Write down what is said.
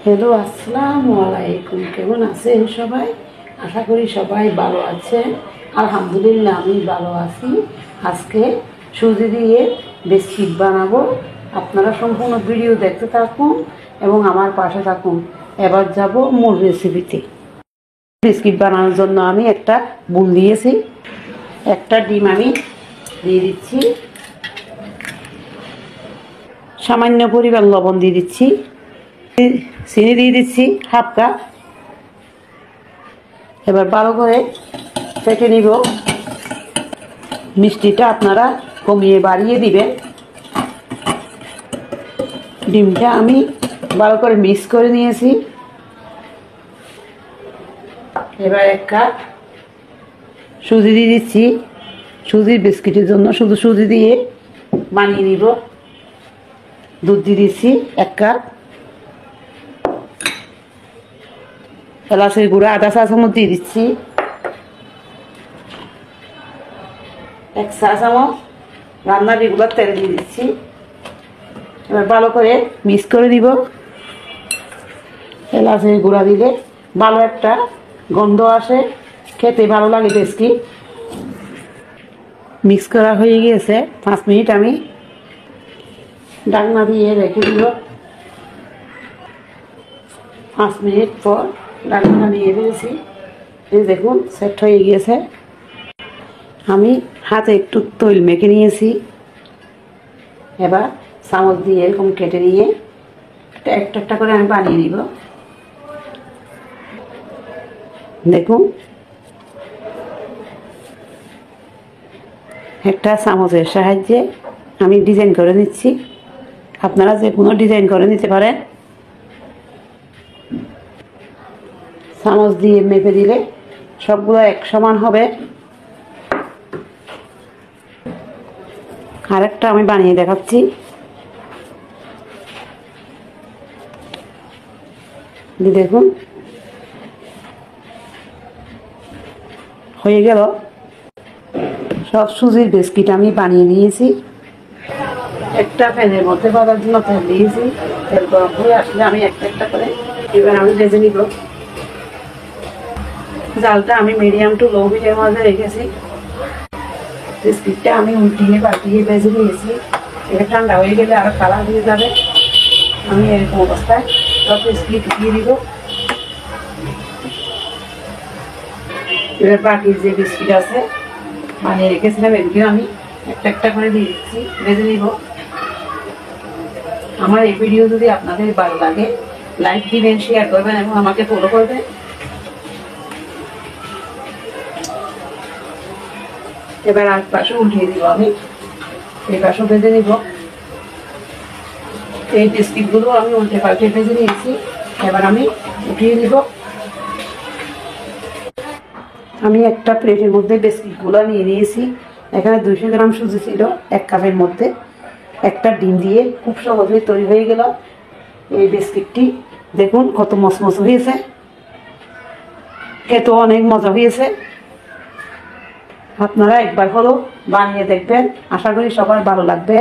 Hello, আসসালামু আলাইকুম। কেমন আছেন সবাই? আশা করি সবাই ভালো আছেন। আলহামদুলিল্লাহ, আমি ভালো আছি। আজকে সুজি দিয়ে বিস্কিট বানাবো। আপনারা সম্পূর্ণ ভিডিও দেখতে থাকুন এবং আমার পাশে থাকুন। এবার যাব মূল রেসিপিতে। বিস্কিট বানানোর জন্য আমি একটা বুন দিয়েছি, একটা ডিম আমি দিয়ে দিচ্ছি, সামান্য পরিমাণ লবণ দিয়ে দিচ্ছি, চিনি দিয়ে দিচ্ছি হাফ কাপ। এবার ভালো করে ফেটে নিব। মিষ্টিটা আপনারা কমিয়ে বাড়িয়ে দিবেন। ডিমটা আমি ভালো করে মিক্স করে নিয়েছি। এবার এক কাপ সুজি দিয়ে দিচ্ছি। সুজির বিস্কিটের জন্য শুধু সুজি দিয়ে বানিয়ে নিব। দুধ দিয়ে দিচ্ছি এক কাপ। এলাচের গুঁড়া আধা চা চামচ দিয়ে দিচ্ছি। এক চা চামচ রান্নার রেগুলার তেল দিয়ে দিচ্ছি। এবার ভালো করে মিক্স করে দিব। এলাচের গুঁড়া দিলে ভালো একটা গন্ধ আসে, খেতে ভালো লাগে বিস্কিট। মিক্স করা হয়ে গিয়েছে। 5 মিনিট আমি ঢাকনা দিয়ে রেখে দিব। 5 মিনিট পর ঢাকনা নিয়ে ফেলেছি। এই দেখুন সেট হয়ে গিয়েছে। আমি হাতে একটু তৈল মেখে নিয়েছি। এবার চামচ দিয়ে এরকম কেটে নিয়ে একটা একটা করে আমি বানিয়ে নিব। দেখুন, একটা চামচের সাহায্যে আমি ডিজাইন করে নিচ্ছি। আপনারা যে কোনো ডিজাইন করে নিতে পারেন। চামচ দিয়ে মেপে দিলে সবগুলো এক সমান হবে। আরেকটা আমি বানিয়ে দেখাচ্ছি। দেখুন হয়ে গেল। সব সুজির বিস্কিট আমি বানিয়ে নিয়েছি। একটা প্যানের মধ্যে বাঁধার জন্য তেল দিয়েছি। তেল গরম হয়ে আসলে আমি একটা একটা করে এবার আমি ভেজে নিব। জালটা আমি মিডিয়াম টু লো হিটের মধ্যে রেখেছি। বিস্কিটটা আমি উল্টিয়ে পাল্টিয়ে ভেজে নিয়েছি। এটা ঠান্ডা হয়ে গেলে আরো কালার হয়ে যাবে। আমি এরকম অবস্থায় সব বিস্কিট দিয়ে দিব। এবার বাকি যে বিস্কিট আছে বানিয়ে রেখেছিলাম এগুলো আমি একটা একটা করে দিয়ে দিচ্ছি, ভেজে নিব। আমার এই ভিডিও যদি আপনাদের ভালো লাগে লাইক দিবেন, শেয়ার করবেন এবং আমাকে ফলো করবেন। এবার আর পাশে উল্টিয়ে দিব। আমি এই পাশে ভেজে নিব। এই বিস্কিটগুলো আমি উল্টে পাল্টে ভেজে নিয়েছি। এবার আমি উঠিয়ে নিব। আমি একটা প্লেটের মধ্যে বিস্কিটগুলো নিয়ে নিয়েছি। এখানে 200 গ্রাম সুজি ছিল এক কাপের মধ্যে। একটা ডিম দিয়ে খুব সহজেই তৈরি হয়ে গেল এই বিস্কিটটি। দেখুন কত মচমচ হয়েছে, খেতেও অনেক মজা হয়েছে। আপনারা একবার হলো বানিয়ে দেখবেন, আশা করি সবার ভালো লাগবে।